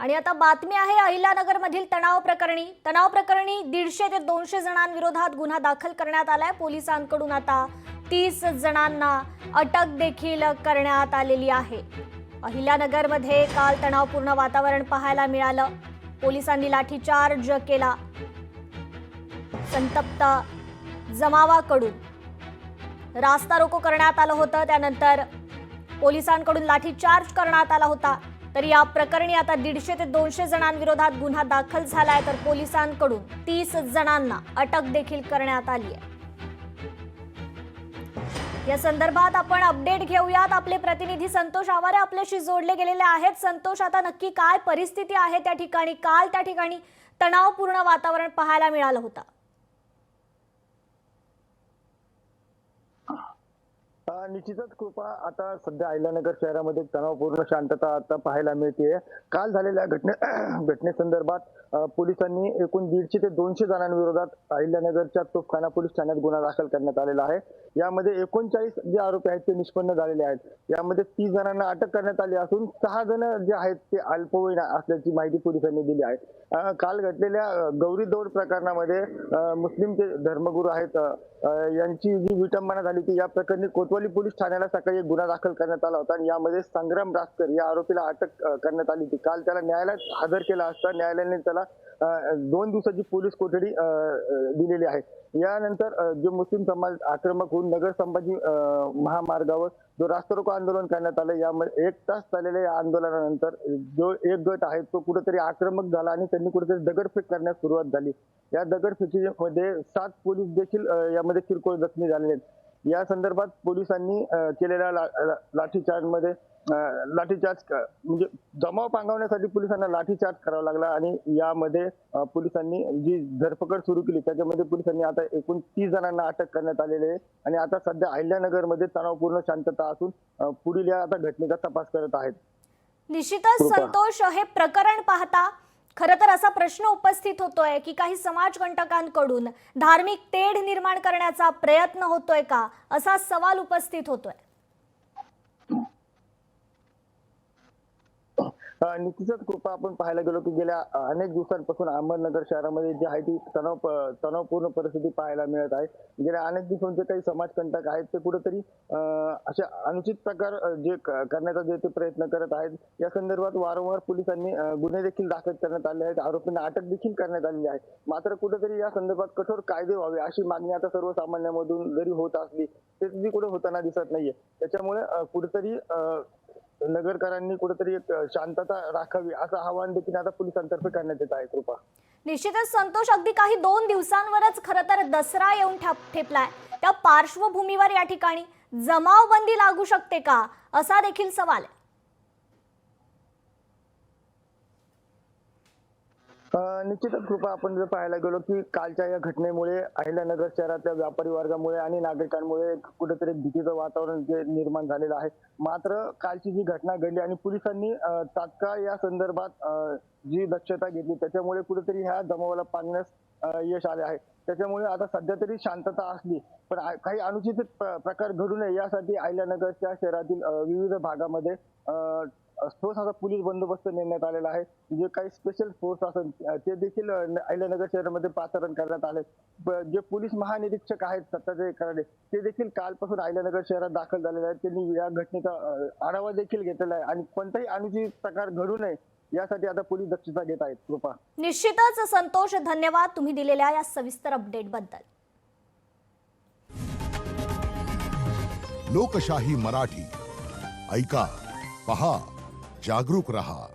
आणि आता बातमी आहे अहिल्यानगर मधील तणाव प्रकरणी 150 ते 200 जणांविरोधात गुन्हा दाखल करण्यात आलाय। पोलिसांकडून आता 30 जणांना अटक देखील करण्यात आलेली आहे। अहिल्यानगर मध्ये काल तणावपूर्ण वातावरण पाहायला मिळालं। पोलिसांनी लाठीचार्ज केला। संतप्त जमावाकडून रास्ता रोको करण्यात आलं होतं, त्यानंतर पोलिसांकडून लाठीचार्ज करण्यात आला होता। तर या प्रकरणी आता 150 ते 200 जणांविरोधात गुन्हा दाखल झालाय, तर पोलिसांकडून 30 जणांना अटक देखील करण्यात आली आहे। या संदर्भात आपण अपडेट घेऊयात। आपले प्रतिनिधी संतोष आवारे आपल्याशी जोडले गेलेले आहेत। संतोष, आता नक्की काय परिस्थिती आहे त्या ठिकाणी? काल त्या ठिकाणी तणावपूर्ण वातावरण पाहायला मिळालं होतं। निश्चितच कृपा, आता सध्या अहिल्यानगर शहरामध्ये तणावपूर्ण शांतता आता पाहायला मिळते। काल झालेल्या घटनेसंदर्भात पोलिसांनी एकूण 150 ते 200 जणांविरोधात अहिल्यानगरच्या तोफखाना पोलीस ठाण्यात गुन्हा दाखल करण्यात आलेला आहे। यामध्ये 39 जे आरोपी आहेत ते निष्पन्न झालेले आहेत। यामध्ये 30 जणांना अटक करण्यात आली असून 6 जण जे आहेत ते अल्पवयीन असल्याची माहिती पोलिसांनी दिली आहे। काल घडलेल्या गौरी दौड प्रकरणामध्ये मुस्लिम जे धर्मगुरू आहेत यांची जी विटंबना झाली ती या प्रकरणी कोतवाली पोलीस ठाण्याला सकाळी एक गुन्हा दाखल करण्यात आला होता आणि यामध्ये संग्राम रासकर या आरोपीला अटक करण्यात आली होती। काल त्याला न्यायालयात हजर केला असता न्यायालयाने त्याला 2 दिवसाची पोलीस कोठडी दिलेली आहे। यानंतर जो मुस्लिम समाज आक्रमक होऊन नगर संभाजी महामार्गावर जो रास्ता रोको आंदोलन करण्यात आलं, यामध्ये 1 तास चाललेल्या या आंदोलनानंतर जो एक गट आहे तो कुठेतरी आक्रमक झाला आणि त्यांनी कुठेतरी दगडफेक करण्यास सुरुवात झाली। या दगडफेकीमध्ये 7 पोलीस देखील यामध्ये किरकोळ जखमी झालेले आहेत। या संदर्भात पोलिसांनी केलेल्या लाठीचार्ज म्हणजे जमाव पांगवण्यासाठी पोलिसांना लाठीचार्ज करावा लागला आणि यामध्ये पोलिसांनी जी धरपकड सुरू केली त्याच्यामध्ये पोलिसांनी आता एकूण 30 जणांना अटक करण्यात आलेली आहे आणि आता सध्या अहिल्यानगरमध्ये तणावपूर्ण शांतता असून पुढील या आता घटनेचा तपास करत आहेत। निश्चितच संतोष, हे प्रकरण पाहता खरं तर असा प्रश्न उपस्थित होतोय की काही समाजकंटकांकडून धार्मिक तेढ निर्माण करण्याचा प्रयत्न होतोय का, असा सवाल उपस्थित होतोय। निश्चितच कृपा, आपण पाहायला गेलो की गेल्या अनेक दिवसांपासून अहमदनगर शहरामध्ये जी आहे ती तणावपूर्ण परिस्थिती पाहायला मिळत आहे। गेल्या अनेक दिवसांचे काही समाजकंटक आहेत ते कुठेतरी असे अनुचित प्रकार जे करण्याचा जे ते प्रयत्न करत आहेत। या संदर्भात वारंवार पोलिसांनी गुन्हे देखील दाखल करण्यात आले आहेत, आरोपींना अटक देखील करण्यात आलेली आहे। मात्र कुठेतरी या संदर्भात कठोर कायदे व्हावे अशी मागणी आता सर्वसामान्यांमधून जरी होत असली तरी कुठे होताना दिसत नाहीये। त्याच्यामुळे कुठेतरी नगरकरांनी कुठेतरी एक शांतता राखावी असं आवाहन देखील आता पोलिसांतर्फे करण्यात येत आहे। कृपा, निश्चितच संतोष, अगदी काही 2 दिवसांवरच खरं तर दसरा येऊन ठेपलाय, त्या पार्श्वभूमीवर या ठिकाणी जमावबंदी लागू शकते का, असा देखील सवाल आहे। निश्चितच कृपा, आपण जर पाहायला गेलो की कालच्या या घटनेमुळे अहिल्यानगर शहरातल्या व्यापारी वर्गामुळे आणि नागरिकांमुळे कुठेतरी भीतीचं वातावरण जे निर्माण झालेलं आहे। मात्र कालची जी घटना घडली आणि पोलिसांनी तात्काळ या संदर्भात जी दक्षता घेतली त्याच्यामुळे कुठेतरी ह्या जमावाला पांगण्यास यश आले आहे। त्याच्यामुळे आता सध्या तरी शांतता असली पण काही अनुचित प्रकार घडू नये यासाठी अहिल्यानगरच्या शहरातील विविध भागामध्ये ठोस असा पोलीस बंदोबस्त नेमण्यात आलेला आहे। जे काही स्पेशल फोर्स असेल ते देखील अहिल्यानगर शहरामध्ये पाचारण करण्यात आले। जे पोलीस महानिरीक्षक आहेत सत्ताचे कराडे ते देखील कालपासून अहिल्यानगर शहरात दाखल झालेले आहेत। त्यांनी या घटनेचा आढावा देखील घेतलेला आहे आणि कोणताही अनुचित प्रकार घडू नये यासाठी आता पोलीस दक्षता घेत आहेत। कृपा, निश्चितच संतोष, धन्यवाद तुम्ही दिलेल्या या सविस्तर अपडेट बद्दल। लोकशाही मराठी ऐका, पहा, जागरूक रहा।